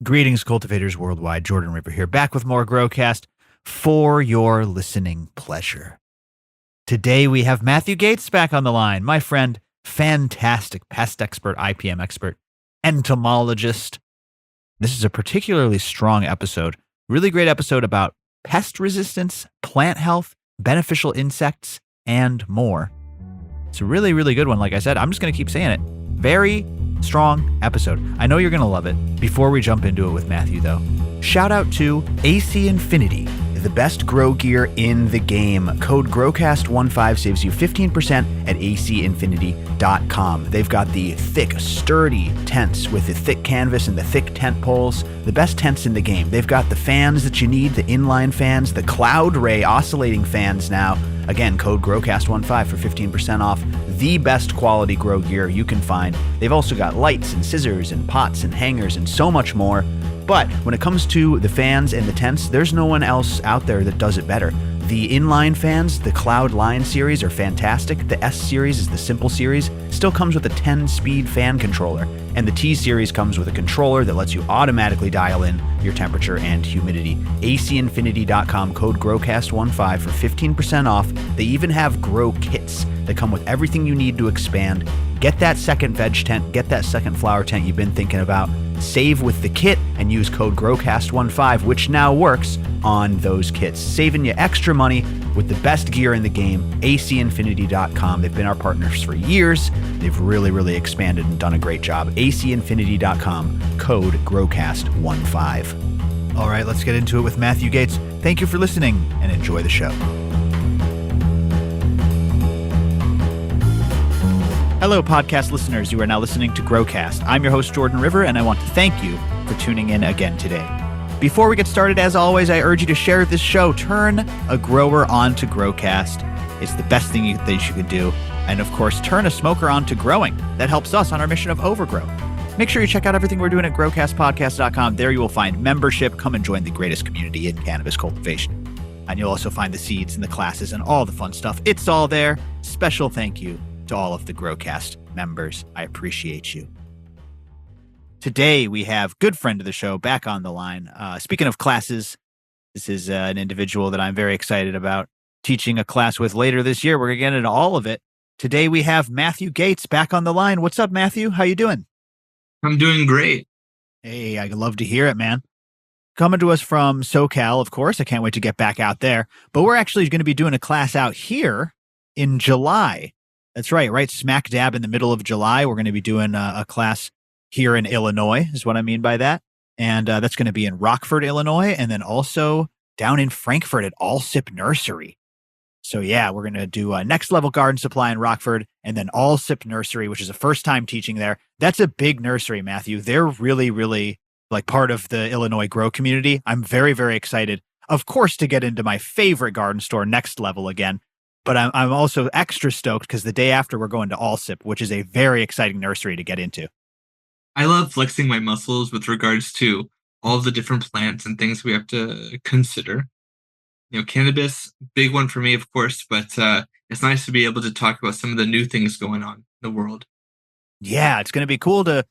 Greetings, cultivators worldwide. Jordan River here, back with more Growcast for your listening pleasure. Today we have Matthew Gates back on the line, my friend, fantastic pest expert, IPM expert, entomologist. This is a particularly strong episode, really great episode about pest resistance, plant health, beneficial insects, and more. It's a really, really good one. Like I said, I'm just going to keep saying it. Very strong episode. I know you're going to love it. Before we jump into it with Matthew, though, shout out to AC Infinity, the best grow gear in the game. Code GROWCAST15 saves you 15% at acinfinity.com. They've got the thick, sturdy tents with the thick canvas and the thick tent poles, the best tents in the game. They've got the fans that you need, the inline fans, the cloud ray oscillating fans now. Again, code GROWCAST15 for 15% off. The best quality grow gear you can find. They've also got lights and scissors and pots and hangers and so much more. But when it comes to the fans and the tents, there's no one else out there that does it better. The inline fans, the Cloud Line series, are fantastic. The S series is the simple series. Still comes with a 10-speed fan controller. And the T series comes with a controller that lets you automatically dial in your temperature and humidity. acinfinity.com, code GROWCAST15 for 15% off. They even have grow kits that come with everything you need to expand. Get that second veg tent, get that second flower tent you've been thinking about. Save with the kit and use code GROWCAST15, which now works on those kits, saving you extra money with the best gear in the game. acinfinity.com. They've been our partners for years. They've really, really expanded and done a great job. acinfinity.com, code GROWCAST15. All right, let's get into it with Matthew Gates. Thank you for listening and enjoy the show. Hello, podcast listeners. You are now listening to Growcast. I'm your host, Jordan River, and I want to thank you for tuning in again today. Before we get started, as always, I urge you to share this show. Turn a grower on to Growcast. It's the best thing that you can do. And of course, turn a smoker on to growing. That helps us on our mission of overgrow. Make sure you check out everything we're doing at growcastpodcast.com. There you will find membership. Come and join the greatest community in cannabis cultivation. And you'll also find the seeds and the classes and all the fun stuff. It's all there. Special thank you to all of the Growcast members. I appreciate you. Today, we have good friend of the show back on the line. Speaking of classes, this is an individual that I'm very excited about teaching a class with later this year. We're going to get into all of it. Today, we have Matthew Gates back on the line. What's up, Matthew? How you doing? I'm doing great. Hey, I love to hear it, man. Coming to us from SoCal, of course. I can't wait to get back out there. But we're actually going to be doing a class out here in July. That's right smack dab in the middle of July. We're going to be doing a class here in Illinois, is what I mean by that. And that's going to be in Rockford, Illinois, and then also down in Frankfurt at Allsip Nursery. So yeah, we're going to do a Next Level Garden Supply in Rockford, and then Allsip Nursery, which is a first time teaching there. That's a big nursery, Matthew. They're really, really like part of the Illinois grow community. I'm very, very excited, of course, to get into my favorite garden store, Next Level, again. But I'm also extra stoked because the day after we're going to Allsip, which is a very exciting nursery to get into. I love flexing my muscles with regards to all the different plants and things we have to consider. You know, cannabis, big one for me, of course, but it's nice to be able to talk about some of the new things going on in the world. Yeah, it's going to be cool to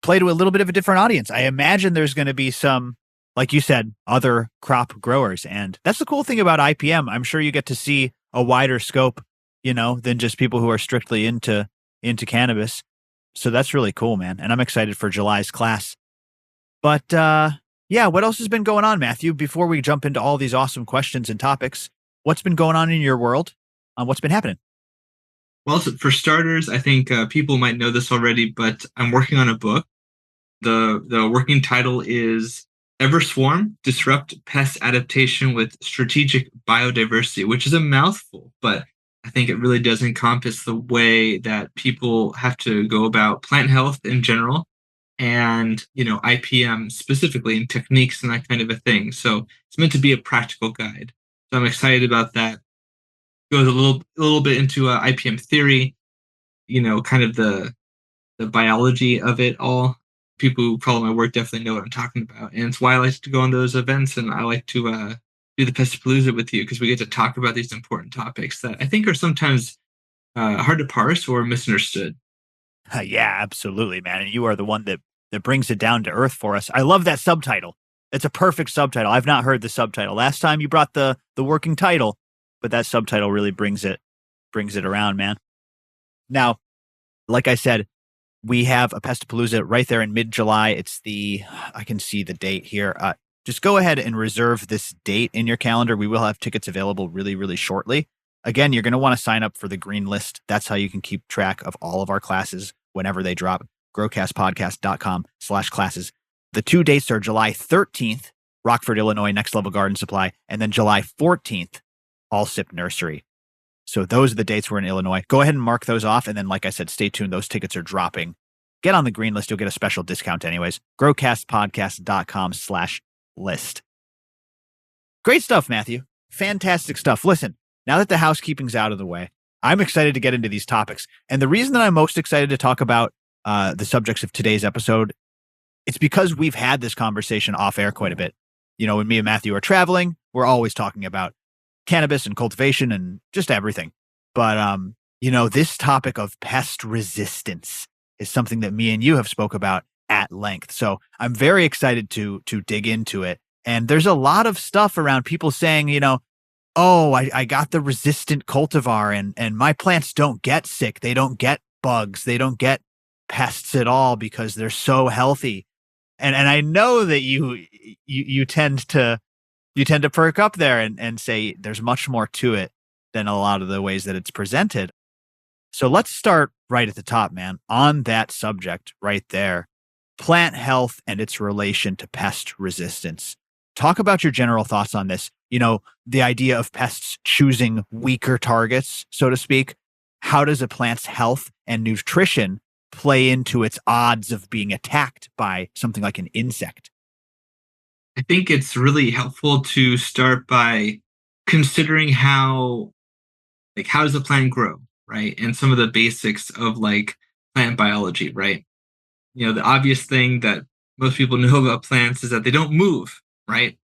play to a little bit of a different audience. I imagine there's going to be some, like you said, other crop growers. And that's the cool thing about IPM. I'm sure you get to see a wider scope, than just people who are strictly into cannabis. So that's really cool, man. And I'm excited for July's class. But yeah, what else has been going on, Matthew? Before we jump into all these awesome questions and topics, what's been going on in your world? What's been happening? Well, for starters, I think people might know this already, but I'm working on a book. The working title is Everswarm, Disrupt Pest Adaptation with Strategic Biodiversity, which is a mouthful, but I think it really does encompass the way that people have to go about plant health in general and, IPM specifically and techniques and that kind of a thing. So it's meant to be a practical guide. So I'm excited about that. Goes a little bit into IPM theory, kind of the biology of it all. People who follow my work definitely know what I'm talking about. And it's why I like to go on those events and I like to do the Pestapalooza with you because we get to talk about these important topics that I think are sometimes hard to parse or misunderstood. Yeah, absolutely, man. And you are the one that that brings it down to earth for us. I love that subtitle. It's a perfect subtitle. I've not heard the subtitle. Last time you brought the working title, but that subtitle really brings it around, man. Now, like I said, we have a Pestapalooza right there in mid-July. I can see the date here. Just go ahead and reserve this date in your calendar. We will have tickets available really, really shortly. Again, you're going to want to sign up for the green list. That's how you can keep track of all of our classes whenever they drop. growcastpodcast.com/classes. The 2 dates are July 13th, Rockford, Illinois, Next Level Garden Supply, and then July 14th, Allsip Nursery. So those are the dates we're in Illinois. Go ahead and mark those off. And then, like I said, stay tuned. Those tickets are dropping. Get on the green list. You'll get a special discount anyways. growcastpodcast.com/list. Great stuff, Matthew. Fantastic stuff. Listen, now that the housekeeping's out of the way, I'm excited to get into these topics. And the reason that I'm most excited to talk about the subjects of today's episode, it's because we've had this conversation off air quite a bit. You know, when me and Matthew are traveling, we're always talking about cannabis and cultivation and just everything. But, this topic of pest resistance is something that me and you have spoke about at length. So I'm very excited to dig into it. And there's a lot of stuff around people saying, oh, I got the resistant cultivar and my plants don't get sick. They don't get bugs. They don't get pests at all because they're so healthy. And I know that you tend to perk up there and say there's much more to it than a lot of the ways that it's presented. So let's start right at the top, man, on that subject right there. Plant health and its relation to pest resistance. Talk about your general thoughts on this. The idea of pests choosing weaker targets, so to speak. How does a plant's health and nutrition play into its odds of being attacked by something like an insect? I think it's really helpful to start by considering how does a plant grow, right? And some of the basics of plant biology, right? The obvious thing that most people know about plants is that they don't move, right?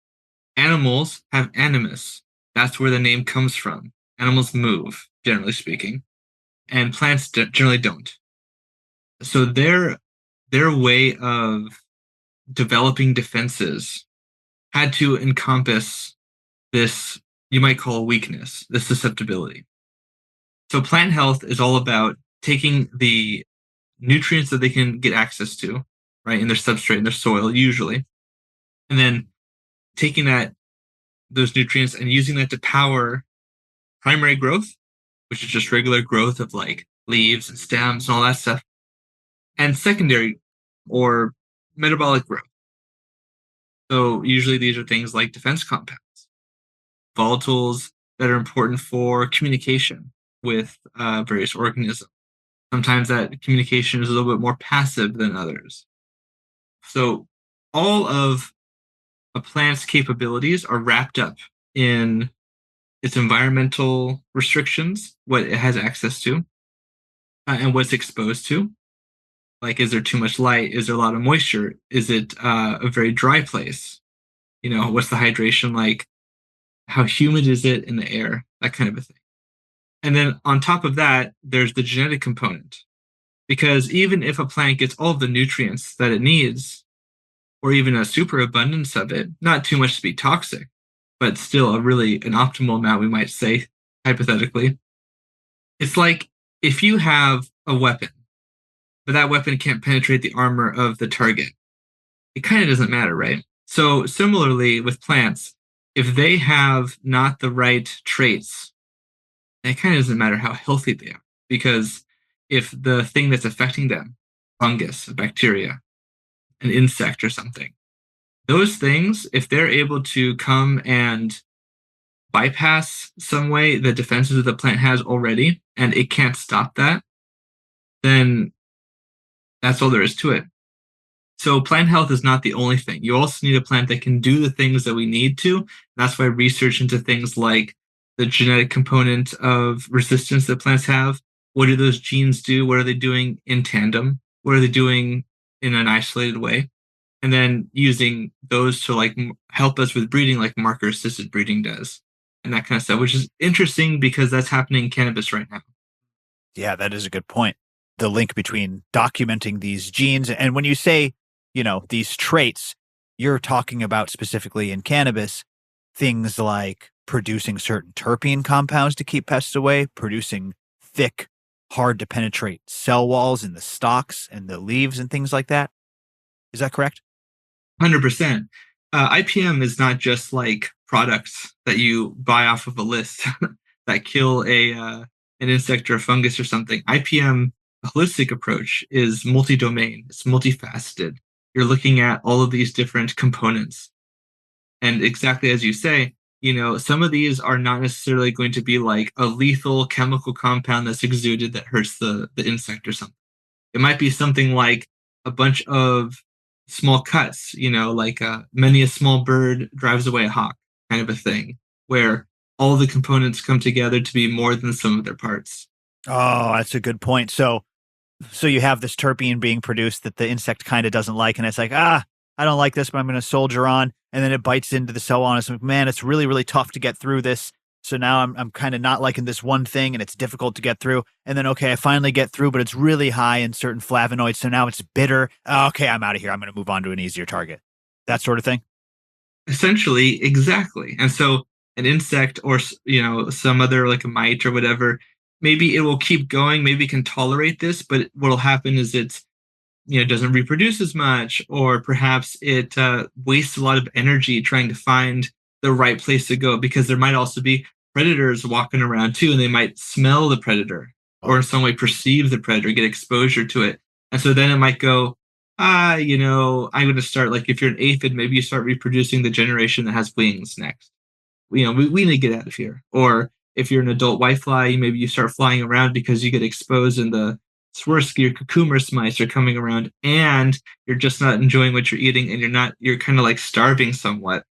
Animals have animus. That's where the name comes from. Animals move, generally speaking, and plants generally don't. So their way of developing defenses had to encompass this, you might call weakness, this susceptibility. So plant health is all about taking the nutrients that they can get access to, right, in their substrate, in their soil, usually, and then taking those nutrients and using that to power primary growth, which is just regular growth of leaves and stems and all that stuff, and secondary or metabolic growth. So usually these are things like defense compounds, volatiles that are important for communication with various organisms. Sometimes that communication is a little bit more passive than others. So all of a plant's capabilities are wrapped up in its environmental restrictions, what it has access to, and what's exposed to. Is there too much light? Is there a lot of moisture? Is it a very dry place? What's the hydration like? How humid is it in the air? That kind of a thing. And then on top of that, there's the genetic component. Because even if a plant gets all of the nutrients that it needs, or even a superabundance of it, not too much to be toxic, but still an optimal amount, we might say, hypothetically. It's like if you have a weapon, but that weapon can't penetrate the armor of the target, it kind of doesn't matter, right? So similarly with plants, if they have not the right traits, it kind of doesn't matter how healthy they are, because if the thing that's affecting them, fungus, a bacteria, an insect or something, those things, if they're able to come and bypass some way the defenses that the plant has already, and it can't stop that, then that's all there is to it. So plant health is not the only thing. You also need a plant that can do the things that we need to. That's why research into things like the genetic component of resistance that plants have. What do those genes do? What are they doing in tandem? What are they doing in an isolated way? And then using those to help us with breeding, like marker-assisted breeding does, and that kind of stuff, which is interesting because that's happening in cannabis right now. Yeah, that is a good point. The link between documenting these genes, and when you say these traits, you're talking about specifically in cannabis, things like producing certain terpene compounds to keep pests away, producing thick, hard to penetrate cell walls in the stalks and the leaves and things like that. Is that correct? 100%. IPM is not just like products that you buy off of a list that kill an insect or a fungus or something. IPM, a holistic approach, is multi-domain. It's multifaceted. You're looking at all of these different components, and exactly as you say, some of these are not necessarily going to be like a lethal chemical compound that's exuded that hurts the insect or something. It might be something like a bunch of small cuts, like many a small bird drives away a hawk kind of a thing, where all the components come together to be more than some of their parts. Oh, that's a good point. So you have this terpene being produced that the insect kind of doesn't like, and it's like, I don't like this, but I'm going to soldier on, and then it bites into the cell wall, and it's like, man, it's really, really tough to get through this. So now I'm kind of not liking this one thing, and it's difficult to get through. And then, okay, I finally get through, but it's really high in certain flavonoids, so now it's bitter. Okay, I'm out of here. I'm going to move on to an easier target. That sort of thing. Essentially, exactly. And so an insect or some other like a mite or whatever, maybe it will keep going, maybe it can tolerate this, but what'll happen is it's doesn't reproduce as much, or perhaps it wastes a lot of energy trying to find the right place to go, because there might also be predators walking around too, and they might smell the predator or in some way perceive the predator, get exposure to it. And so then it might go, I'm going to start, like if you're an aphid, maybe you start reproducing the generation that has wings next. We need to get out of here. Or if you're an adult whitefly, maybe you start flying around because you get exposed and the Swirsky or cucumbers mice are coming around, and you're just not enjoying what you're eating, and you're kind of like starving somewhat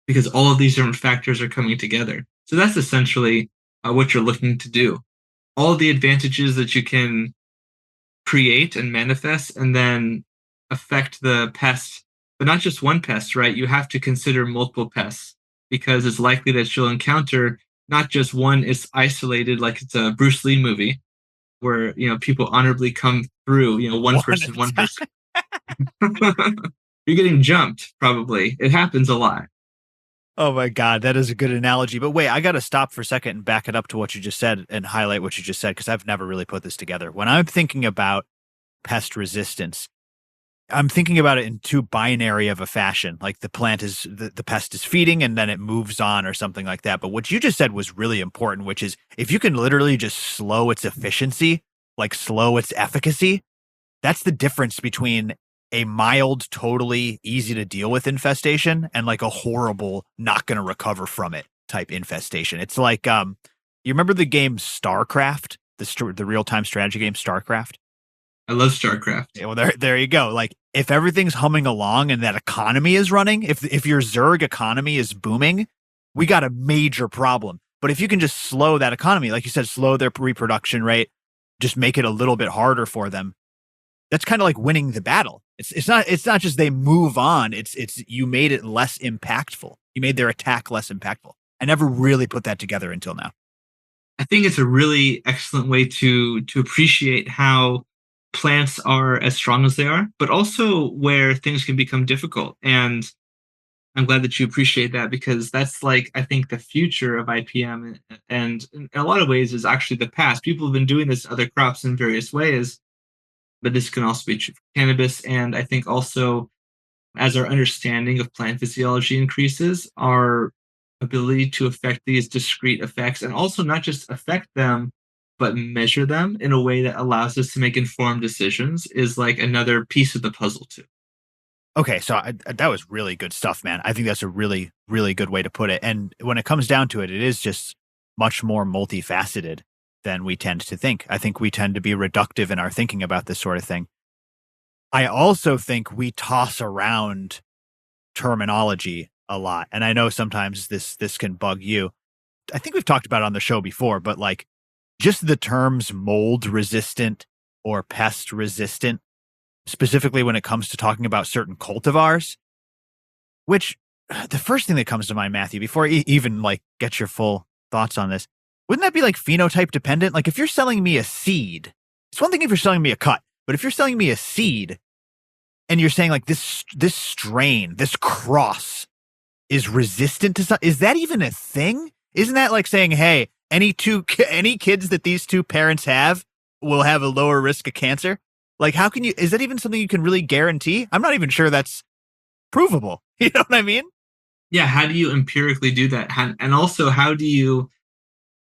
because all of these different factors are coming together. So that's essentially what you're looking to do. All the advantages that you can create and manifest, and then affect the pest, but not just one pest, right? You have to consider multiple pests, because it's likely that you'll encounter not just one is isolated, like it's a Bruce Lee movie where people honorably come through, one person, one person. You're getting jumped, probably. It happens a lot. Oh my God, that is a good analogy. But wait, I got to stop for a second and back it up to what you just said and highlight what you just said, because I've never really put this together. When I'm thinking about pest resistance, I'm thinking about it in too binary of a fashion. Like the plant is, the pest is feeding and then it moves on or something like that. But what you just said was really important, which is if you can literally just slow its efficiency, like slow its efficacy, that's the difference between a mild, totally easy to deal with infestation and like a horrible, not going to recover from it type infestation. It's like, you remember the game StarCraft, the real-time strategy game StarCraft? I love StarCraft. Yeah, well, there you go. Like if everything's humming along and that economy is running, if your Zerg economy is booming, we got a major problem. But if you can just slow that economy, like you said, slow their reproduction rate, just make it a little bit harder for them, that's kind of like winning the battle. It's not just they move on. It's you made it less impactful. You made their attack less impactful. I never really put that together until now. I think it's a really excellent way to appreciate how plants are as strong as they are, but also where things can become difficult. And I'm glad that you appreciate that, because that's like, I think the future of IPM, and in a lot of ways is actually the past. People have been doing this other crops in various ways, but this can also be true for cannabis. And I think also as our understanding of plant physiology increases, our ability to affect these discrete effects, and also not just affect them, but measure them in a way that allows us to make informed decisions, is like another piece of the puzzle too. Okay, so that was really good stuff, man. I think that's a really, really good way to put it. And when it comes down to it, it is just much more multifaceted than we tend to think. I think we tend to be reductive in our thinking about this sort of thing. I also think we toss around terminology a lot. And I know sometimes this can bug you. I think we've talked about it on the show before, but like just the terms mold resistant or pest resistant, specifically when it comes to talking about certain cultivars, which the first thing that comes to mind, Matthew, before I even like get your full thoughts on this, wouldn't that be like phenotype dependent? Like if you're selling me a seed, it's one thing if you're selling me a cut, but if you're selling me a seed, and you're saying like this strain, this cross is resistant to something. Is that even a thing? Isn't that like saying, hey, any kids that these two parents have will have a lower risk of cancer? Like, how can you, is that even something you can really guarantee? I'm not even sure that's provable. You know what I mean? Yeah, how do you empirically do that? And also, how do you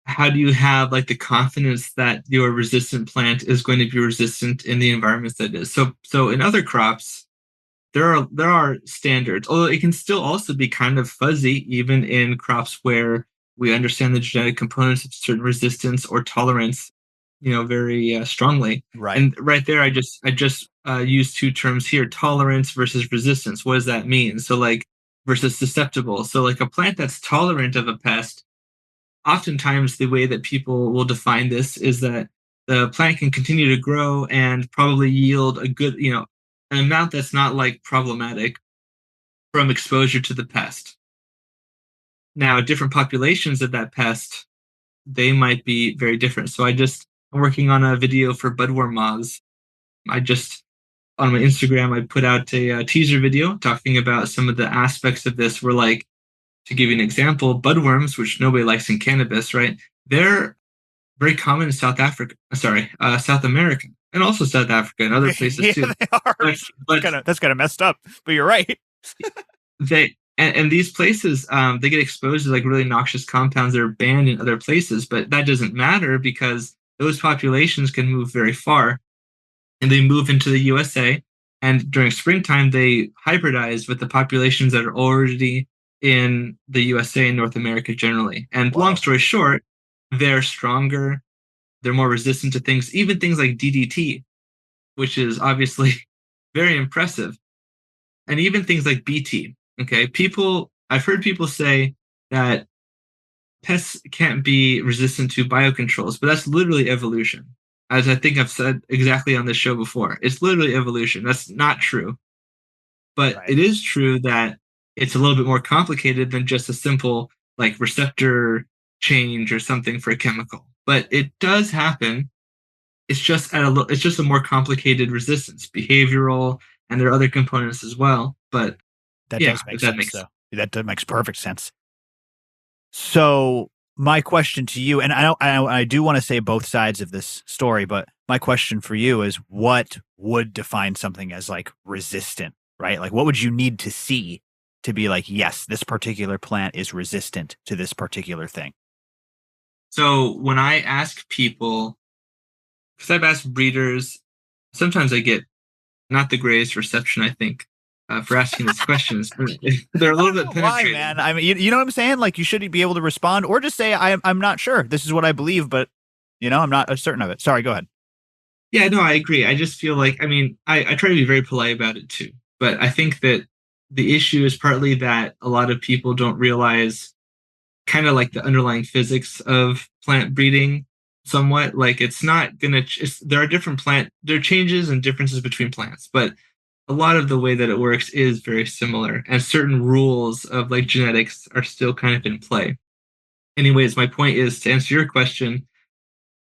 have like the confidence that your resistant plant is going to be resistant in the environments that it is? So in other crops, there are standards, although it can still also be kind of fuzzy, even in crops where we understand the genetic components of certain resistance or tolerance, very strongly. Right. And right there, I just used two terms here: tolerance versus resistance. What does that mean? So like versus susceptible. So like a plant that's tolerant of a pest, oftentimes the way that people will define this is that the plant can continue to grow and probably yield a good, an amount that's not like problematic from exposure to the pest. Now, different populations of that pest, they might be very different. So I'm working on a video for budworm moths. On my Instagram, I put out a teaser video talking about some of the aspects of this. Where like, to give you an example, budworms, which nobody likes in cannabis, right? They're very common in South America, and also South Africa and other places Yeah, too. they are. But That's kind of messed up, but you're right. and these places, they get exposed to like really noxious compounds that are banned in other places, but that doesn't matter because those populations can move very far, and they move into the USA. And during springtime, they hybridize with the populations that are already in the USA and North America generally. And long story short, they're stronger, they're more resistant to things, even things like DDT, which is obviously very impressive, and even things like BT. Okay, I've heard people say that pests can't be resistant to biocontrols, but that's literally evolution. As I think I've said exactly on this show before, it's literally evolution. That's not true. But Right. it is true that it's a little bit more complicated than just a simple like receptor change or something for a chemical. But it does happen. It's just a more complicated resistance, behavioral, and there are other components as well. But That yeah, does make if that sense, makes though. That makes perfect sense. So my question to you, and I do want to say both sides of this story, but my question for you is, what would define something as like resistant, right? Like, what would you need to see to be like, yes, this particular plant is resistant to this particular thing? so when I ask people, because I've asked breeders, sometimes I get not the greatest reception, I think, for asking these questions. They're a I little don't bit know why, penetrating. man. I mean, you know what I'm saying? Like, you should be able to respond, or just say, I'm not sure. This is what I believe, but I'm not certain of it. Sorry, go ahead. Yeah, no, I agree. I just feel like, I mean, I try to be very polite about it too, but I think that the issue is partly that a lot of people don't realize kind of like the underlying physics of plant breeding somewhat. Like it's not gonna, there are there are changes and differences between plants, but a lot of the way that it works is very similar, and certain rules of like genetics are still kind of in play. Anyways, my point is to answer your question,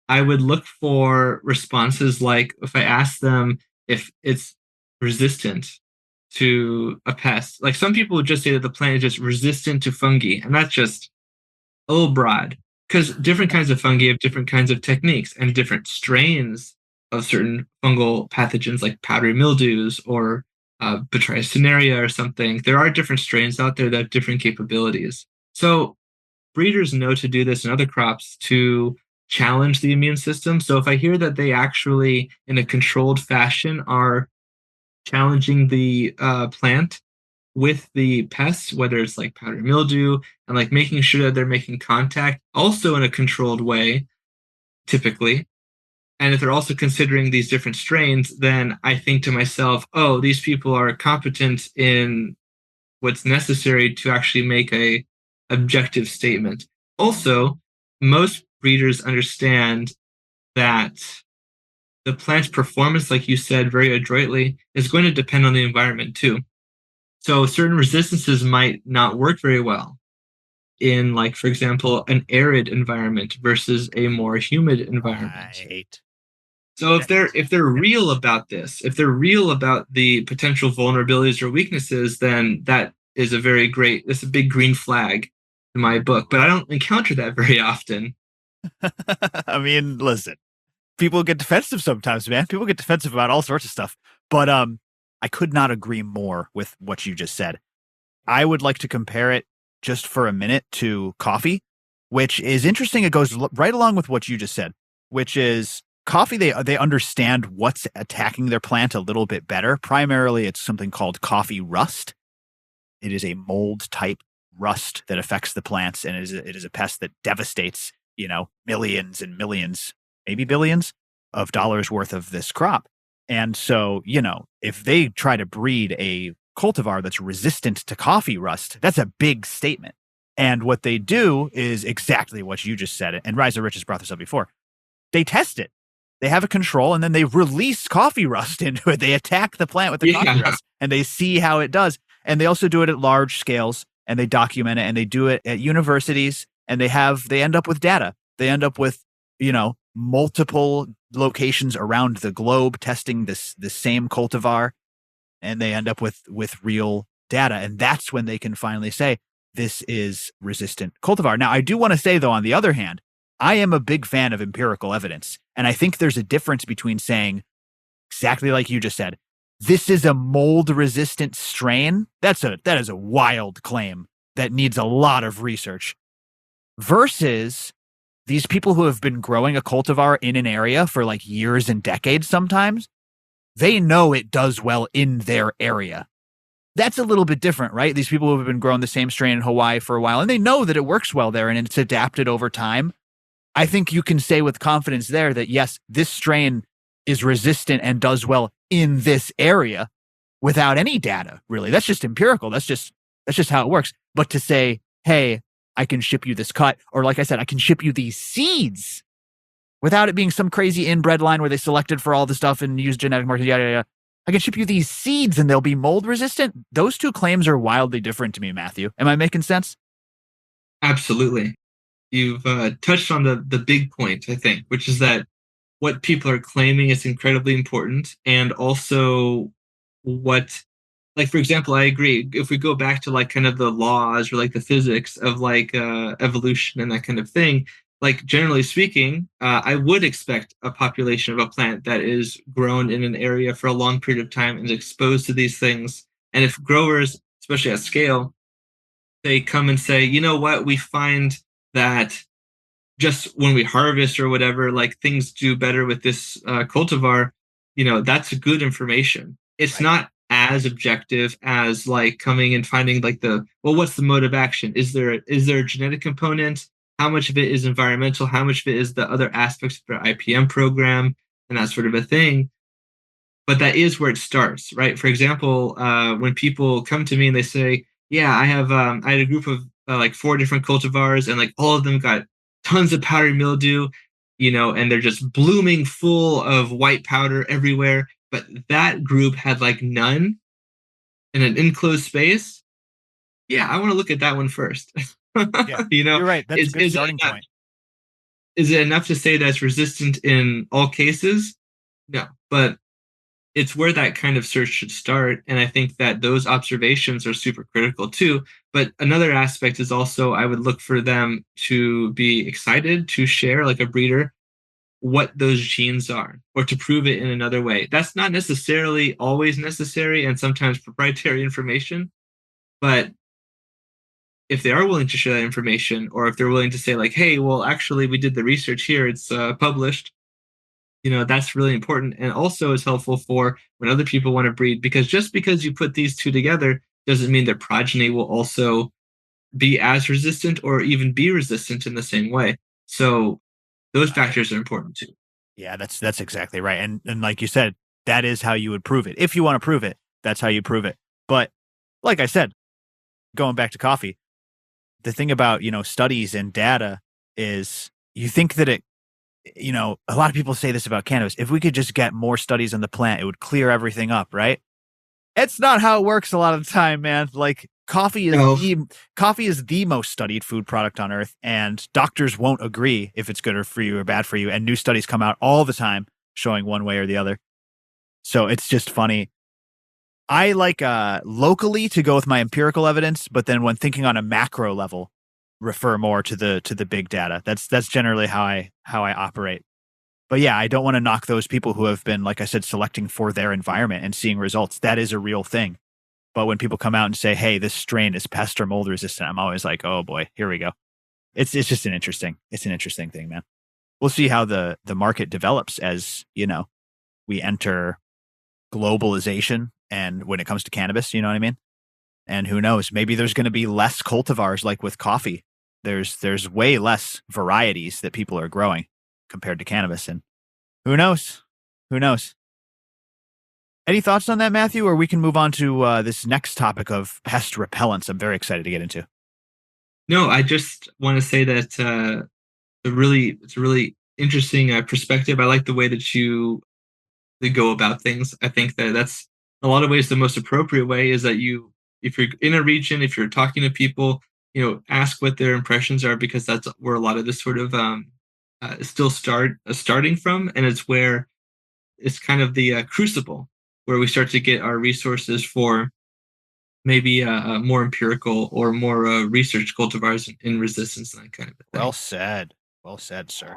I would look for responses like if I ask them if it's resistant to a pest. Like some people would just say that the plant is just resistant to fungi, and that's just a little broad because different kinds of fungi have different kinds of techniques and different strains of certain fungal pathogens like powdery mildews or Botrytis cinerea or something. There are different strains out there that have different capabilities. So breeders know to do this in other crops to challenge the immune system. So if I hear that they actually, in a controlled fashion, are challenging the plant with the pests, whether it's like powdery mildew, and like making sure that they're making contact also in a controlled way, typically. And if they're also considering these different strains, then I think to myself, oh, these people are competent in what's necessary to actually make a objective statement. Also, most breeders understand that the plant's performance, like you said very adroitly, is going to depend on the environment too. So certain resistances might not work very well in, like, for example, an arid environment versus a more humid environment. Right. So if they're real about this, if they're real about the potential vulnerabilities or weaknesses, then that's a big green flag in my book. But I don't encounter that very often. I mean, listen, people get defensive sometimes, man. People get defensive about all sorts of stuff. But I could not agree more with what you just said. I would like to compare it just for a minute to coffee, which is interesting. It goes right along with what you just said, which is coffee. They understand what's attacking their plant a little bit better. Primarily, it's something called coffee rust. It is a mold type rust that affects the plants, and it is a pest that devastates, millions and millions, maybe billions of dollars worth of this crop. And so, if they try to breed a cultivar that's resistant to coffee rust, that's a big statement. And what they do is exactly what you just said. And Rise of Rich has brought this up before. They test it. They have a control, and then they release coffee rust into it. They attack the plant with the coffee Yeah, rust, and they see how it does. And they also do it at large scales, and they document it, and they do it at universities, and they end up with data. They end up with, multiple locations around the globe testing this same cultivar, and they end up with real data. And that's when they can finally say, this is resistant cultivar. Now, I do want to say, though, on the other hand, I am a big fan of empirical evidence. And I think there's a difference between saying, exactly like you just said, this is a mold resistant strain. That is a wild claim that needs a lot of research, versus these people who have been growing a cultivar in an area for like years and decades. Sometimes they know it does well in their area. That's a little bit different, right? These people who have been growing the same strain in Hawaii for a while, and they know that it works well there and it's adapted over time. I think you can say with confidence there that, yes, this strain is resistant and does well in this area without any data, really. That's just empirical. That's just how it works. But to say, hey, I can ship you this cut, or like I said, I can ship you these seeds without it being some crazy inbred line where they selected for all the stuff and used genetic markers, yada, yada, yada. I can ship you these seeds and they'll be mold resistant. Those two claims are wildly different to me, Matthew. Am I making sense? absolutely. You've touched on the big point, I think, which is that what people are claiming is incredibly important, and also what, like, for example, I agree. If we go back to like kind of the laws or like the physics of like evolution and that kind of thing, like generally speaking, I would expect a population of a plant that is grown in an area for a long period of time and is exposed to these things. And if growers, especially at scale, they come and say, you know what, we find that just when we harvest or whatever, like things do better with this cultivar, that's good information. It's Right. not as objective as like coming and finding like what's the mode of action? Is there a genetic component? How much of it is environmental? How much of it is the other aspects of the IPM program and that sort of a thing? But that is where it starts, right? For example, when people come to me and they say, "Yeah, I had a group of like four different cultivars, and like all of them got tons of powdery mildew, and they're just blooming full of white powder everywhere, but that group had like none in an enclosed space." Yeah, I want to look at that one first. Yeah. you know, You're right. That's a is good is it starting enough, point. is it enough to say that's resistant in all cases? No, but it's where that kind of search should start. And I think that those observations are super critical too. But another aspect is also I would look for them to be excited to share, like a breeder, what those genes are or to prove it in another way. That's not necessarily always necessary and sometimes proprietary information. But if they are willing to share that information, or if they're willing to say, like, hey, well, actually, we did the research here, it's published, that's really important, and also is helpful for when other people want to breed, because just because you put these two together doesn't mean their progeny will also be as resistant or even be resistant in the same way. So those Right. factors are important too. Yeah, that's exactly right. And like you said, that is how you would prove it. If you want to prove it, that's how you prove it. But like I said, going back to coffee, the thing about, studies and data is you think that a lot of people say this about cannabis. If we could just get more studies on the plant, it would clear everything up, right? It's not how it works a lot of the time, man. Like No, coffee is the most studied food product on earth, and doctors won't agree if it's good or for you or bad for you. And new studies come out all the time. showing one way or the other. So it's just funny. I like locally to go with my empirical evidence, but then when thinking on a macro level, refer more to the big data. That's generally how I operate. But yeah, I don't want to knock those people who have been, like I said, selecting for their environment and seeing results. That is a real thing. But when people come out and say, "Hey, this strain is pest or mold resistant," I'm always like, "Oh boy, here we go." It's just an interesting thing, man. We'll see how the market develops as, we enter globalization and when it comes to cannabis, you know what I mean? And who knows, maybe there's going to be less cultivars like with coffee. There's way less varieties that people are growing compared to cannabis, and who knows? Who knows? Any thoughts on that, Matthew? Or we can move on to this next topic of pest repellents. I'm very excited to get into. No, I just want to say that it's a really interesting perspective. I like the way that you go about things. I think that that's a lot of ways the most appropriate way is that if you're in a region, if you're talking to people, ask what their impressions are, because that's where a lot of this sort of still starting from, and it's where it's kind of the crucible where we start to get our resources for maybe more empirical or more research cultivars in resistance and that kind of thing. Well said. Well said, sir.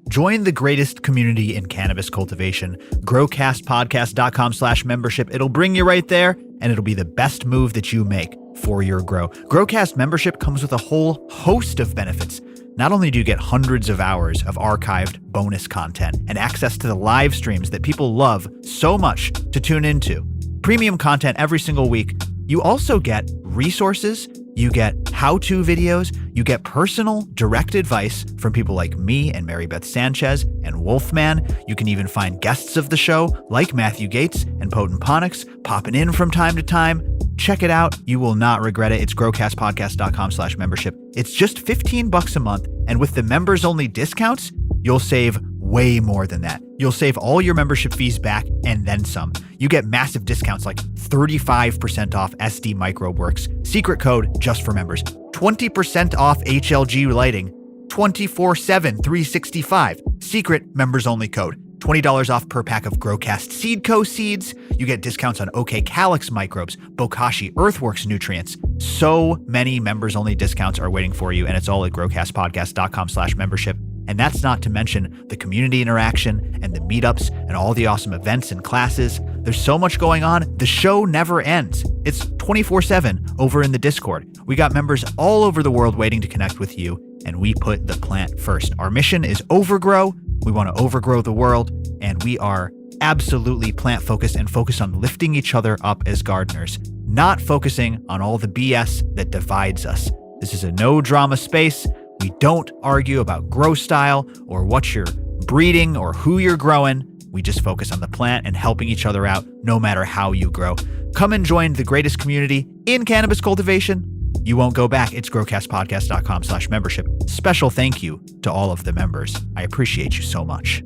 Join the greatest community in cannabis cultivation, growcastpodcast.com/membership. It'll bring you right there, and it'll be the best move that you make for your grow. Growcast membership comes with a whole host of benefits. Not only do you get hundreds of hours of archived bonus content and access to the live streams that people love so much to tune into, premium content every single week, you also get resources, you get how-to videos, you get personal, direct advice from people like me and Mary Beth Sanchez and Wolfman. You can even find guests of the show like Matthew Gates and Potent Ponix popping in from time to time. Check it out. You will not regret it. It's growcastpodcast.com/membership. It's just $15 a month. And with the members only discounts, you'll save way more than that. You'll save all your membership fees back and then some. You get massive discounts like 35% off SD Microworks, secret code just for members, 20% off HLG lighting, 24/7, 365, secret members only code, $20 off per pack of Growcast Seed Co. seeds. You get discounts on OK Calyx microbes, Bokashi Earthworks nutrients. So many members only discounts are waiting for you, and it's all at growcastpodcast.com/membership. And that's not to mention the community interaction and the meetups and all the awesome events and classes. There's so much going on. The show never ends. It's 24/7 over in the Discord. We got members all over the world waiting to connect with you, and we put the plant first. Our mission is overgrow. We want to overgrow the world, and we are absolutely plant focused and focused on lifting each other up as gardeners, not focusing on all the BS that divides us. This is a no drama space. We don't argue about grow style or what you're breeding or who you're growing. We just focus on the plant and helping each other out no matter how you grow. Come and join the greatest community in cannabis cultivation. You won't go back. It's growcastpodcast.com/membership. Special thank you to all of the members. I appreciate you so much.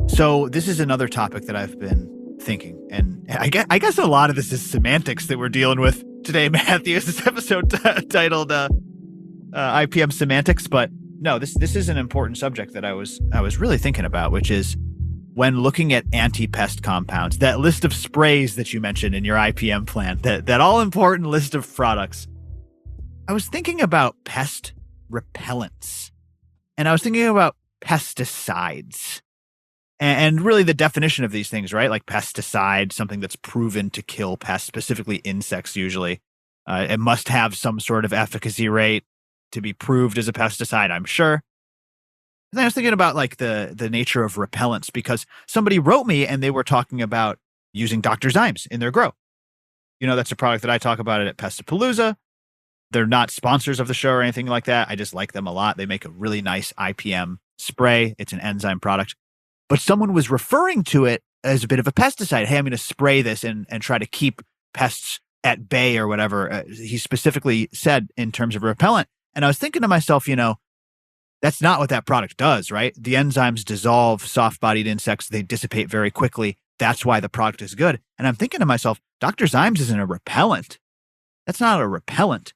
So this is another topic that I've been thinking, and I guess a lot of this is semantics that we're dealing with today, Matthew. This episode titled IPM semantics, but no, this is an important subject that I was really thinking about, which is when looking at anti-pest compounds, that list of sprays that you mentioned in your IPM plan, that all-important list of products. I was thinking about pest repellents, and I was thinking about pesticides. And really the definition of these things, right? Like pesticide, something that's proven to kill pests, specifically insects usually. It must have some sort of efficacy rate to be proved as a pesticide, I'm sure. And then I was thinking about like the nature of repellents, because somebody wrote me and they were talking about using Dr. Zymes in their grow. That's a product that I talk about at Pestapalooza. They're not sponsors of the show or anything like that. I just like them a lot. They make a really nice IPM spray. It's an enzyme product. But someone was referring to it as a bit of a pesticide. Hey, I'm going to spray this and try to keep pests at bay or whatever. He specifically said in terms of repellent. And I was thinking to myself, that's not what that product does, right? The enzymes dissolve soft-bodied insects. They dissipate very quickly. That's why the product is good. And I'm thinking to myself, Dr. Zymes isn't a repellent. That's not a repellent.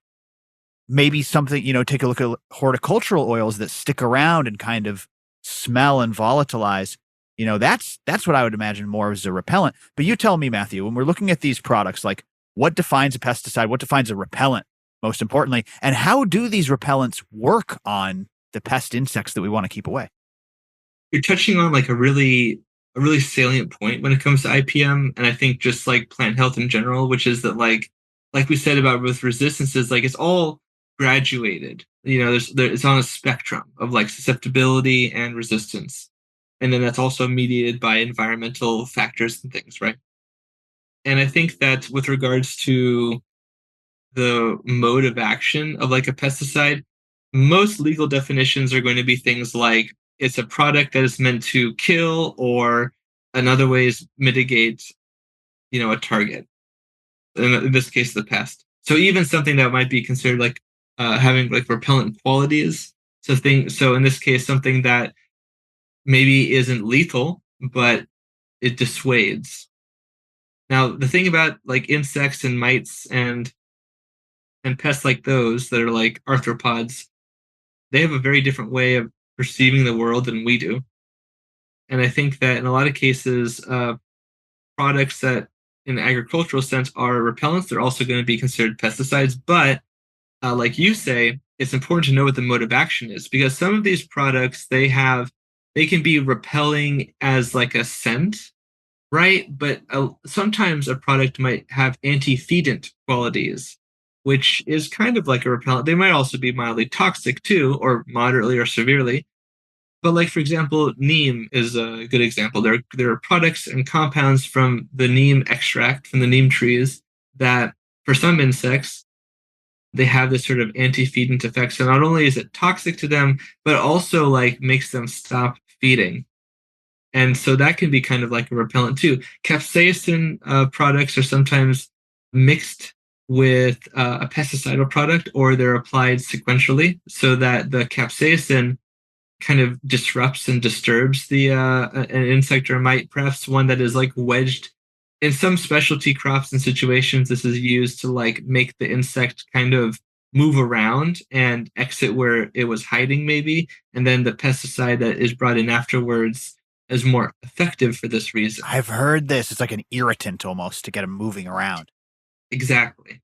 maybe something, take a look at horticultural oils that stick around and kind of smell and volatilize. That's what I would imagine more as a repellent. But you tell me, Matthew, when we're looking at these products, like what defines a pesticide, what defines a repellent, most importantly, and how do these repellents work on the pest insects that we want to keep away? You're touching on like a really salient point when it comes to IPM, and I think just like plant health in general, which is that like we said about with resistances, like it's all graduated. It's on a spectrum of like susceptibility and resistance, and then that's also mediated by environmental factors and things, right? And I think that with regards to the mode of action of like a pesticide, most legal definitions are going to be things like it's a product that is meant to kill or in other ways mitigate, a target. In this case, the pest. So even something that might be considered like having like repellent qualities. So in this case, something that maybe isn't lethal, but it dissuades. Now, the thing about like insects and mites and pests like those that are like arthropods, they have a very different way of perceiving the world than we do. And I think that in a lot of cases, products that in the agricultural sense are repellents, they're also going to be considered pesticides. But like you say, it's important to know what the mode of action is because some of these products they can be repelling as like a scent, right? But sometimes a product might have antefeedant qualities, which is kind of like a repellent. They might also be mildly toxic too, or moderately or severely. But like for example, neem is a good example. There are products and compounds from the neem extract from the neem trees that for some insects they have this sort of anti-feedant effect. So not only is it toxic to them, but also like makes them stop feeding. And so that can be kind of like a repellent too. Capsaicin products are sometimes mixed with a pesticidal product or they're applied sequentially so that the capsaicin kind of disrupts and disturbs the an insect or mite, perhaps one that is like wedged in some specialty crops and situations. This is used to like make the insect kind of move around and exit where it was hiding maybe, and then the pesticide that is brought in afterwards is more effective for this reason. I've heard this. It's like an irritant almost to get them moving around. Exactly.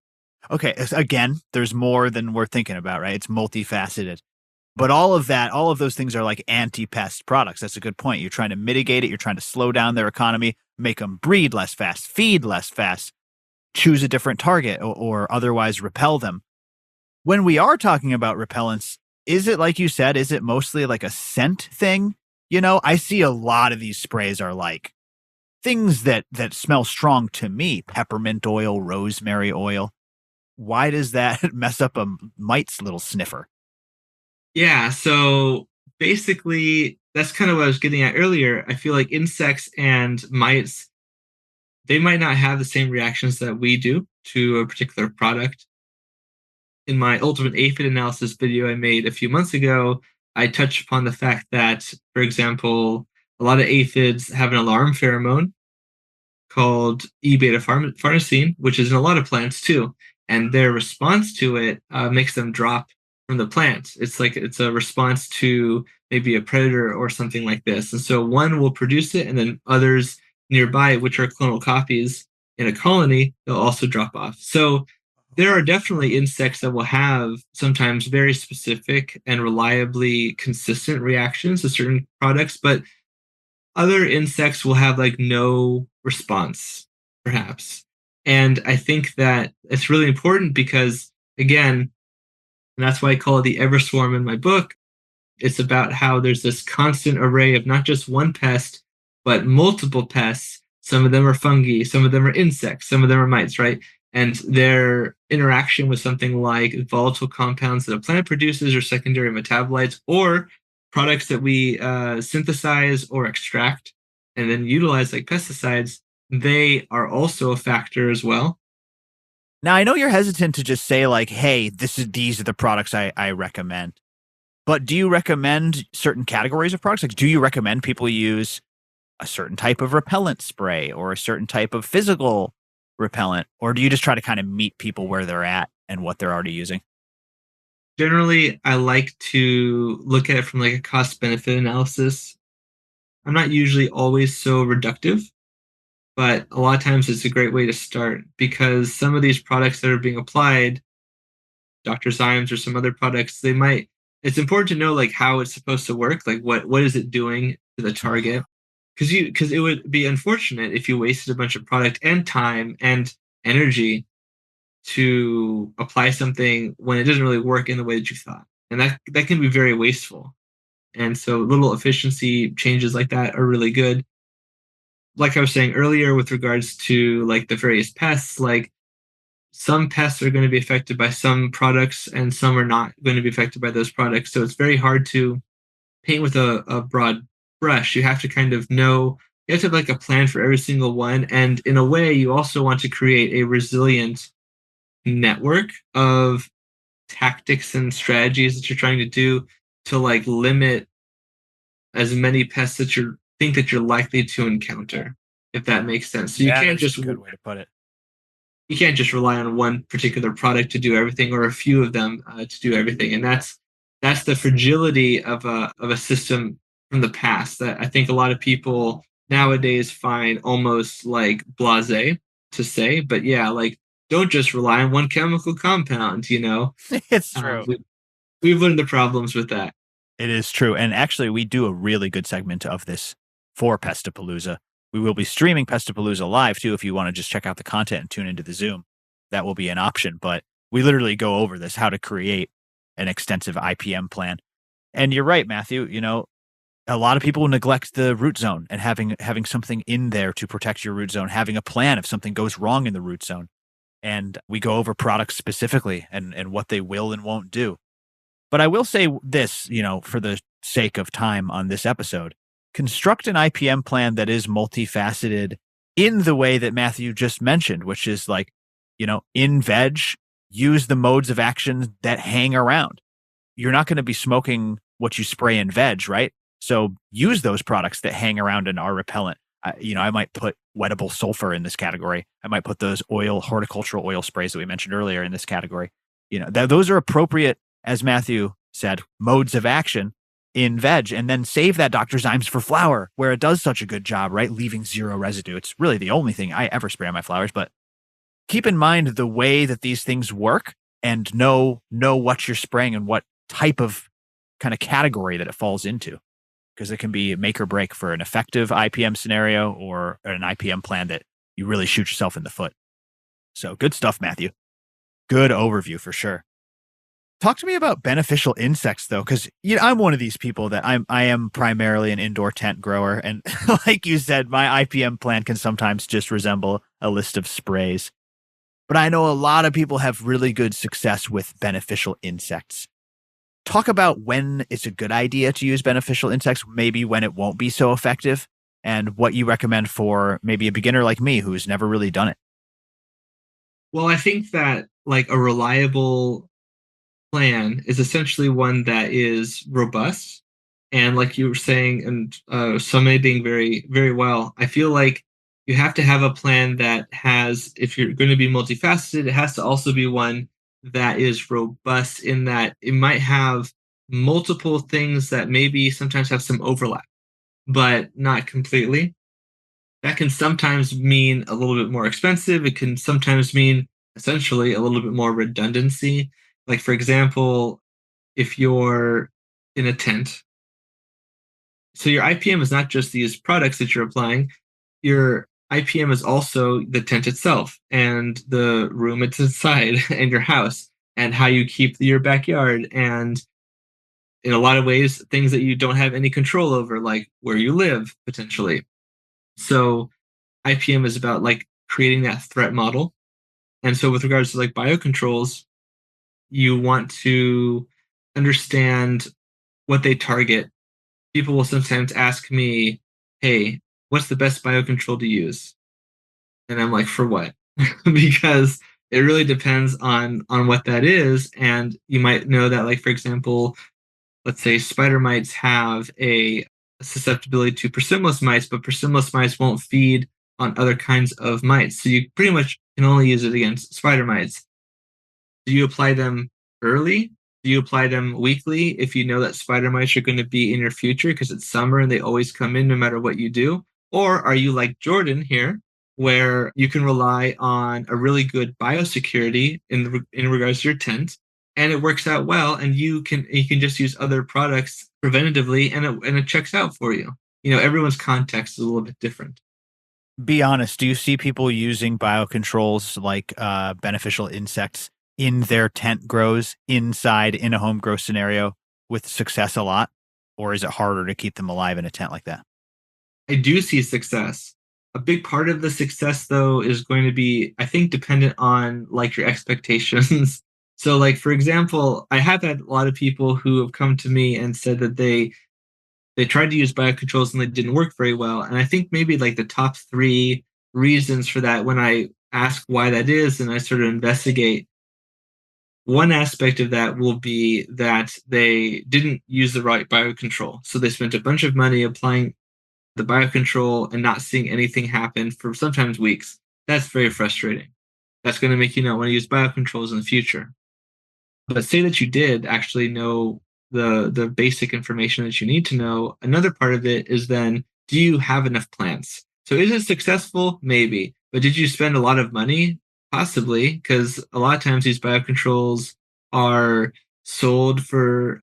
Okay. Again, there's more than we're thinking about, right? It's multifaceted. But all of those things are like anti-pest products. That's a good point. You're trying to mitigate it. You're trying to slow down their economy, make them breed less fast, feed less fast, choose a different target, or otherwise repel them. When we are talking about repellents, is it like you said, is it mostly like a scent thing? I see a lot of these sprays are like things that smell strong to me, peppermint oil, rosemary oil. Why does that mess up a mite's little sniffer? Yeah, so basically that's kind of what I was getting at earlier. I feel like insects and mites, they might not have the same reactions that we do to a particular product. In my ultimate aphid analysis video I made a few months ago, I touched upon the fact that, for example, a lot of aphids have an alarm pheromone called E beta farnesene, which is in a lot of plants too. And their response to it makes them drop from the plant. It's a response to maybe a predator or something like this. And so one will produce it, and then others nearby, which are clonal copies in a colony, they'll also drop off. So there are definitely insects that will have sometimes very specific and reliably consistent reactions to certain products, but other insects will have like no response, perhaps. And I think that it's really important because, again, and that's why I call it the ever swarm in my book. It's about how there's this constant array of not just one pest, but multiple pests. Some of them are fungi, some of them are insects, some of them are mites, right? And their interaction with something like volatile compounds that a plant produces or secondary metabolites or products that we synthesize or extract and then utilize like pesticides, they are also a factor as well. Now, I know you're hesitant to just say like, "Hey, these are the products I recommend." But do you recommend certain categories of products? Like, do you recommend people use a certain type of repellent spray or a certain type of physical repellent, or do you just try to kind of meet people where they're at and what they're already using? Generally, I like to look at it from like a cost benefit analysis. I'm not usually always so reductive, but a lot of times it's a great way to start because some of these products that are being applied, Dr. Zymes or some other products, it's important to know like how it's supposed to work, like what is it doing to the target? Because it would be unfortunate if you wasted a bunch of product and time and energy to apply something when it doesn't really work in the way that you thought. And that can be very wasteful. And so little efficiency changes like that are really good. Like I was saying earlier with regards to like the various pests, like some pests are going to be affected by some products and some are not going to be affected by those products. So it's very hard to paint with a broad brush. You have to kind of know, you have to have like a plan for every single one. And in a way, you also want to create a resilient network of tactics and strategies that you're trying to do to like limit as many pests that you think that you're likely to encounter, if that makes sense. So That's a good way to put it. you can't just rely on one particular product to do everything or a few of them to do everything, and that's the fragility of a system from the past that I think a lot of people nowadays find almost like blasé to say. But yeah, like don't just rely on one chemical compound. It's true. We've learned the problems with that. It is true. And actually, we do a really good segment of this for Pestapalooza. We will be streaming Pestapalooza live too. If you want to just check out the content and tune into the Zoom, that will be an option. But we literally go over this, how to create an extensive IPM plan. And you're right, Matthew. A lot of people neglect the root zone and having something in there to protect your root zone, having a plan if something goes wrong in the root zone. And we go over products specifically and what they will and won't do. But I will say this, for the sake of time on this episode, construct an IPM plan that is multifaceted in the way that Matthew just mentioned, which is like, in veg, use the modes of action that hang around. You're not going to be smoking what you spray in veg, right? So use those products that hang around and are repellent. I might put wettable sulfur in this category. I might put those horticultural oil sprays that we mentioned earlier in this category. Those are appropriate, as Matthew said, modes of action in veg, and then save that Dr. Zymes for flower, where it does such a good job, right? Leaving zero residue. It's really the only thing I ever spray on my flowers, but keep in mind the way that these things work and know what you're spraying and what type of kind of category that it falls into, because it can be make or break for an effective IPM scenario or an IPM plan that you really shoot yourself in the foot. So good stuff, Matthew. Good overview for sure. Talk to me about beneficial insects, though, because I'm one of these people that I am primarily an indoor tent grower, and like you said, my IPM plan can sometimes just resemble a list of sprays. But I know a lot of people have really good success with beneficial insects. Talk about when it's a good idea to use beneficial insects, maybe when it won't be so effective, and what you recommend for maybe a beginner like me who's never really done it. Well, I think that like a reliable plan is essentially one that is robust and like you were saying and summating very very well. I feel like you have to have a plan that has, if you're going to be multifaceted, it has to also be one that is robust in that it might have multiple things that maybe sometimes have some overlap but not completely. That can sometimes mean a little bit more expensive. It can sometimes mean essentially a little bit more redundancy. Like, for example, if you're in a tent, so your IPM is not just these products that you're applying, your IPM is also the tent itself and the room it's inside and your house and how you keep your backyard. And in a lot of ways, things that you don't have any control over, like where you live potentially. So IPM is about like creating that threat model. And so with regards to like biocontrols, you want to understand what they target. People will sometimes ask me, hey, what's the best biocontrol to use? And I'm like, for what? Because it really depends on what that is. And you might know that, like, for example, let's say spider mites have a susceptibility to persimolis mites, but persimolis mites won't feed on other kinds of mites. So you pretty much can only use it against spider mites. Do you apply them early Do you apply them weekly if you know that spider mites are going to be in your future because it's summer and they always come in no matter what you do? Or are you like Jordan here, where you can rely on a really good biosecurity in regards to your tent, and it works out well, and you can just use other products preventatively, and it checks out for you. Everyone's context is a little bit different. Be honest, do you see people using biocontrols like beneficial insects in their tent grows inside in a home grow scenario with success a lot? Or is it harder to keep them alive in a tent like that? I do see success. A big part of the success though is going to be, I think, dependent on like your expectations. So like for example, I have had a lot of people who have come to me and said that they tried to use biocontrols and they didn't work very well. And I think maybe like the top three reasons for that, when I ask why that is and I sort of investigate, one aspect of that will be that they didn't use the right biocontrol. So they spent a bunch of money applying the biocontrol and not seeing anything happen for sometimes weeks. That's very frustrating. That's going to make you not want to use biocontrols in the future. But say that you did actually know the basic information that you need to know. Another part of it is then, do you have enough plants? So is it successful? Maybe. But did you spend a lot of money? Possibly, because a lot of times these biocontrols are sold for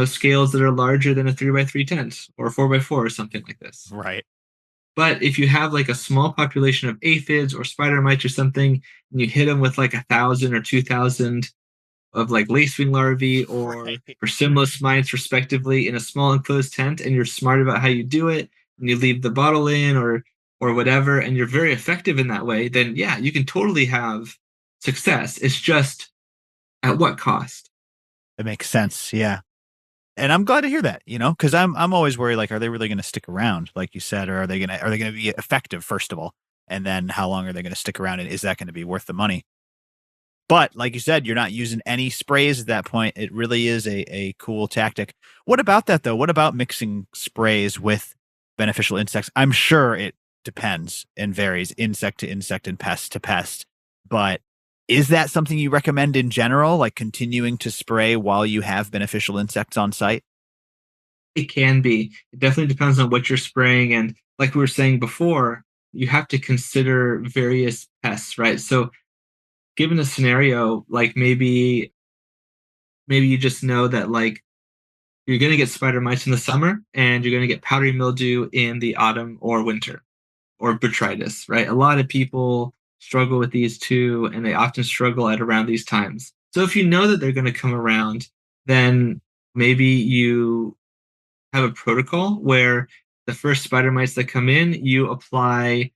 scales that are larger than a 3x3 tent or 4x4 or something like this. Right. But if you have like a small population of aphids or spider mites or something, and you hit them with like 1,000 or 2,000 of like lacewing larvae or Right. Persimilus mites, respectively, in a small enclosed tent, and you're smart about how you do it, and you leave the bottle in or whatever, and you're very effective in that way, then yeah, you can totally have success. It's just at what cost? It makes sense. Yeah. And I'm glad to hear that, because I'm always worried, like, are they really going to stick around, like you said, or are they going to be effective, first of all? And then how long are they going to stick around? And is that going to be worth the money? But like you said, you're not using any sprays at that point. It really is a cool tactic. What about that though? What about mixing sprays with beneficial insects? I'm sure it depends and varies insect to insect and pest to pest. But is that something you recommend in general, like continuing to spray while you have beneficial insects on site? It can be. It definitely depends on what you're spraying. And like we were saying before, you have to consider various pests, right? So given a scenario, like maybe you just know that like you're going to get spider mites in the summer and you're going to get powdery mildew in the autumn or winter or botrytis, right? A lot of people struggle with these two and they often struggle at around these times. So if you know that they're going to come around, then maybe you have a protocol where the first spider mites that come in, you apply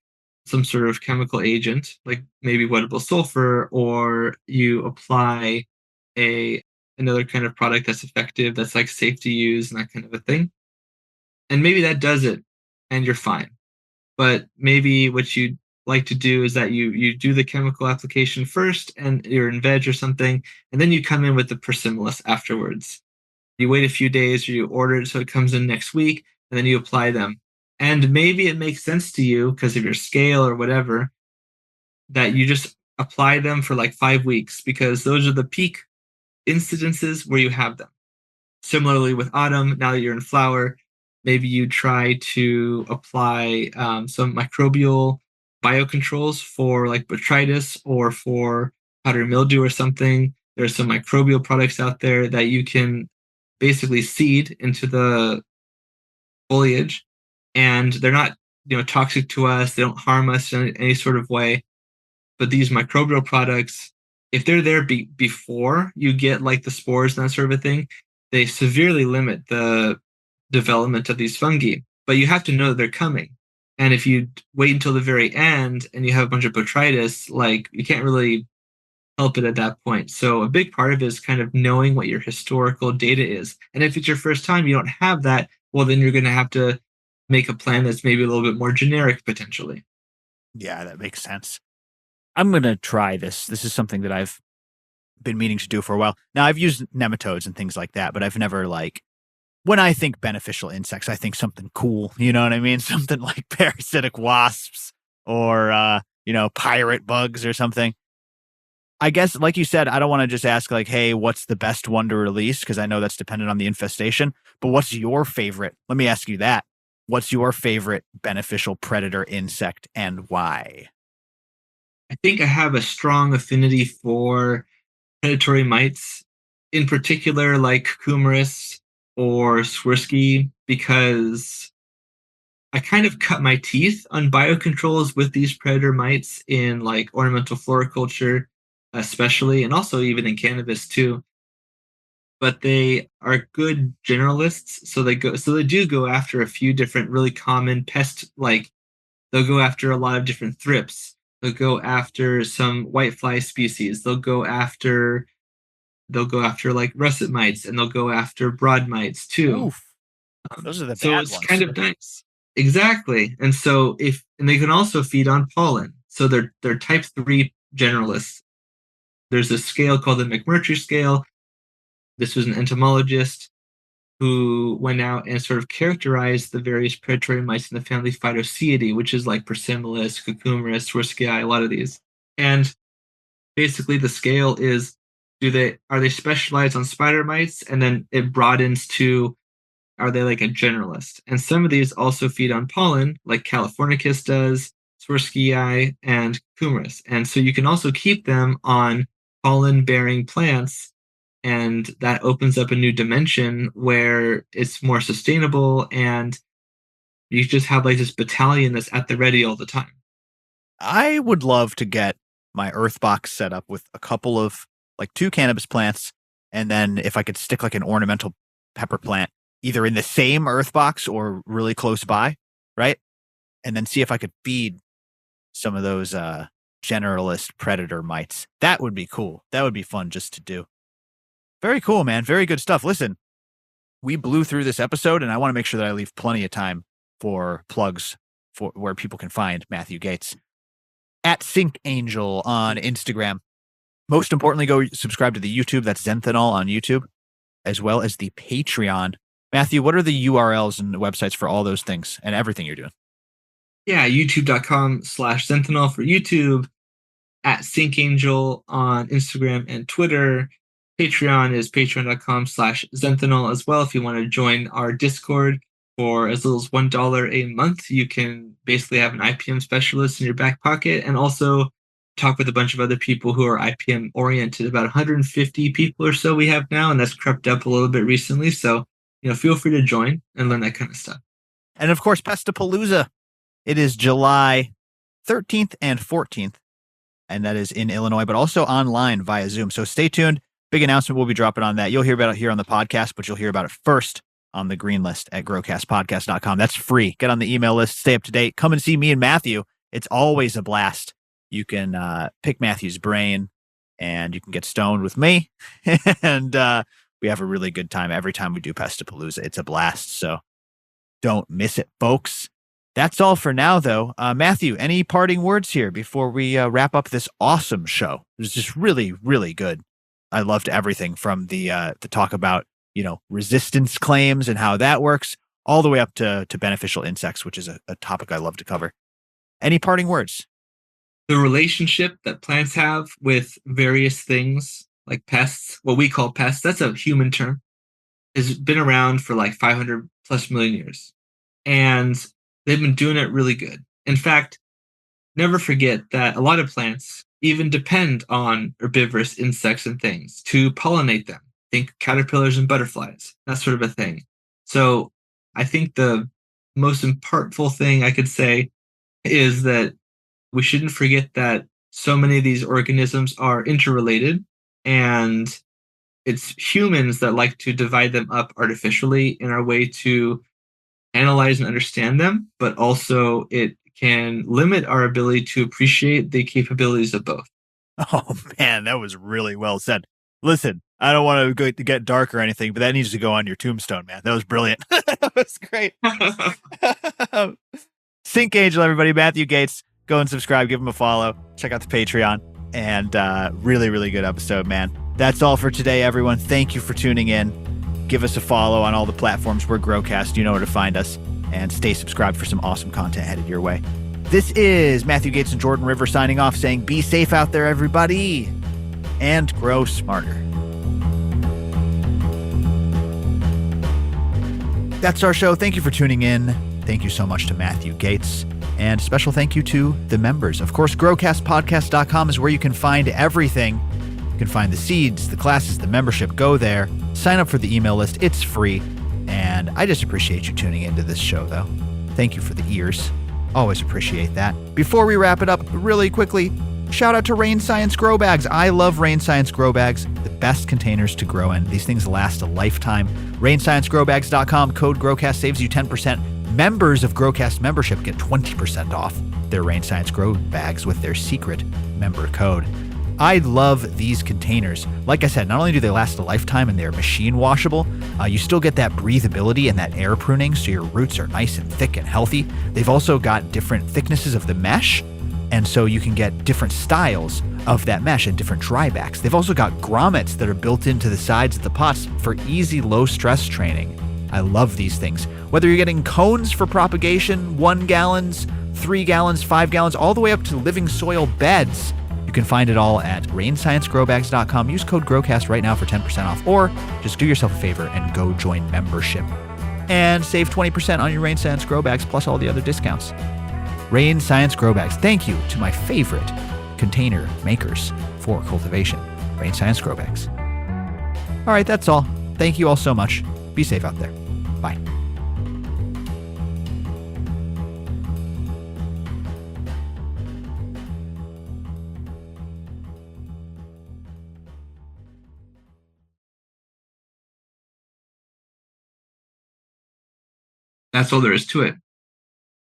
some sort of chemical agent, like maybe wettable sulfur, or you apply a another kind of product that's effective, that's like safe to use and that kind of a thing. And maybe that does it and you're fine. But maybe what you'd like to do is that you do the chemical application first and you're in veg or something, and then you come in with the Persimilus afterwards. You wait a few days or you order it so it comes in next week, and then you apply them. And maybe it makes sense to you because of your scale or whatever that you just apply them for like 5 weeks because those are the peak incidences where you have them. Similarly with autumn, now that you're in flower, maybe you try to apply some microbial biocontrols for like botrytis or for powdery mildew or something. There's some microbial products out there that you can basically seed into the foliage, and they're not toxic to us. They don't harm us in any sort of way. But these microbial products, if they're there before you get like the spores and that sort of a thing, they severely limit the development of these fungi. But you have to know they're coming. And if you wait until the very end and you have a bunch of botrytis, like you can't really help it at that point. So a big part of it is kind of knowing what your historical data is. And if it's your first time, you don't have that, well, then you're going to have to make a plan that's maybe a little bit more generic potentially. Yeah, that makes sense. I'm going to try this. This is something that I've been meaning to do for a while. Now, I've used nematodes and things like that, but I've never like when I think beneficial insects, I think something cool. You know what I mean? Something like parasitic wasps or pirate bugs or something. I guess, like you said, I don't want to just ask like, hey, what's the best one to release? Because I know that's dependent on the infestation. But what's your favorite? Let me ask you that. What's your favorite beneficial predator insect and why? I think I have a strong affinity for predatory mites, in particular like cucumerus or Swirsky, because I kind of cut my teeth on biocontrols with these predator mites in like ornamental floriculture, especially, and also even in cannabis too. But they are good generalists, so they do go after a few different really common pest, like they'll go after a lot of different thrips. They'll go after some whitefly species. They'll go after like russet mites, and they'll go after broad mites too. Oof. Those are the So bad it's ones. kind of nice. Exactly. And they can also feed on pollen. So they're type 3 generalists. There's a scale called the McMurtry scale. This was an entomologist who went out and sort of characterized the various predatory mites in the family Phytoceidae, which is like Persimmilus, Cucumerus, Swirsky, a lot of these. And basically the scale is, are they specialized on spider mites? And then it broadens to, are they like a generalist? And some of these also feed on pollen, like Californicus does, Swirsky, and Cucumerus. And so you can also keep them on pollen-bearing plants, and that opens up a new dimension where it's more sustainable, and you just have like this battalion that's at the ready all the time. I would love to get my earth box set up with a couple of like 2 cannabis plants. And then if I could stick like an ornamental pepper plant either in the same earth box or really close by, right? And then see if I could feed some of those generalist predator mites. That would be cool. That would be fun just to do. Very cool, man. Very good stuff. Listen, we blew through this episode, and I want to make sure that I leave plenty of time for plugs for where people can find Matthew Gates at Sync Angel on Instagram. Most importantly, go subscribe to the YouTube. That's Zenthanol on YouTube, as well as the Patreon. Matthew, what are the URLs and the websites for all those things and everything you're doing? Yeah, youtube.com/Zenthanol for YouTube, at SyncAngel on Instagram and Twitter. Patreon is patreon.com/Zenthanol as well. If you want to join our Discord for as little as $1 a month, you can basically have an IPM specialist in your back pocket and also talk with a bunch of other people who are IPM oriented. About 150 people or so we have now, and that's crept up a little bit recently. So, feel free to join and learn that kind of stuff. And of course, Pestapalooza. It is July 13th and 14th, and that is in Illinois, but also online via Zoom. So stay tuned. Big announcement we'll be dropping on that. You'll hear about it here on the podcast, but you'll hear about it first on the green list at growcastpodcast.com. That's free. Get on the email list, stay up to date. Come and see me and Matthew. It's always a blast. You can pick Matthew's brain, and you can get stoned with me. And we have a really good time every time we do Pestapalooza. It's a blast. So don't miss it, folks. That's all for now, though. Matthew, any parting words here before we wrap up this awesome show? It was just really, really good. I loved everything from the talk about, resistance claims and how that works, all the way up to beneficial insects, which is a topic I love to cover. Any parting words? The relationship that plants have with various things like pests, what we call pests, that's a human term, has been around for like 500 plus million years. And they've been doing it really good. In fact, never forget that a lot of plants even depend on herbivorous insects and things to pollinate them. Think caterpillars and butterflies, that sort of a thing. So I think the most impactful thing I could say is that we shouldn't forget that so many of these organisms are interrelated, and it's humans that like to divide them up artificially in our way to analyze and understand them, but also it can limit our ability to appreciate the capabilities of both. Oh, man, that was really well said. Listen, I don't want to get dark or anything, but that needs to go on your tombstone, man. That was brilliant. That was great. Sync Angel, everybody. Matthew Gates. Go and subscribe. Give him a follow. Check out the Patreon. And really, really good episode, man. That's all for today, everyone. Thank you for tuning in. Give us a follow on all the platforms. We're Growcast. You know where to find us. And stay subscribed for some awesome content headed your way. This is Matthew Gates and Jordan River signing off, saying be safe out there, everybody. and grow smarter. That's our show. Thank you for tuning in. Thank you so much to Matthew Gates. And special thank you to the members. Of course, growcastpodcast.com is where you can find everything. You can find the seeds, the classes, the membership. Go there. Sign up for the email list. It's free. And I just appreciate you tuning into this show, though. Thank you for the ears. Always appreciate that. Before we wrap it up, really quickly, shout out to Rain Science Grow Bags. I love Rain Science Grow Bags, the best containers to grow in. These things last a lifetime. RainscienceGrowbags.com, code GrowCast saves you 10%. Members of GrowCast membership get 20% off their Rain Science Grow Bags with their secret member code. I love these containers. Like I said, not only do they last a lifetime and they're machine washable, you still get that breathability and that air pruning so your roots are nice and thick and healthy. They've also got different thicknesses of the mesh, and so you can get different styles of that mesh and different drybacks. They've also got grommets that are built into the sides of the pots for easy low-stress training. I love these things. Whether you're getting cones for propagation, 1 gallons, 3 gallons, 5 gallons, all the way up to living soil beds, you can find it all at RainscienceGrowbags.com. Use code GrowCast right now for 10% off, or just do yourself a favor and go join membership and save 20% on your Rain Science Grow Bags plus all the other discounts. Rain Science Grow Bags. Thank you to my favorite container makers for cultivation, Rain Science Grow Bags. All right, that's all. Thank you all so much. Be safe out there. Bye. That's all there is to it.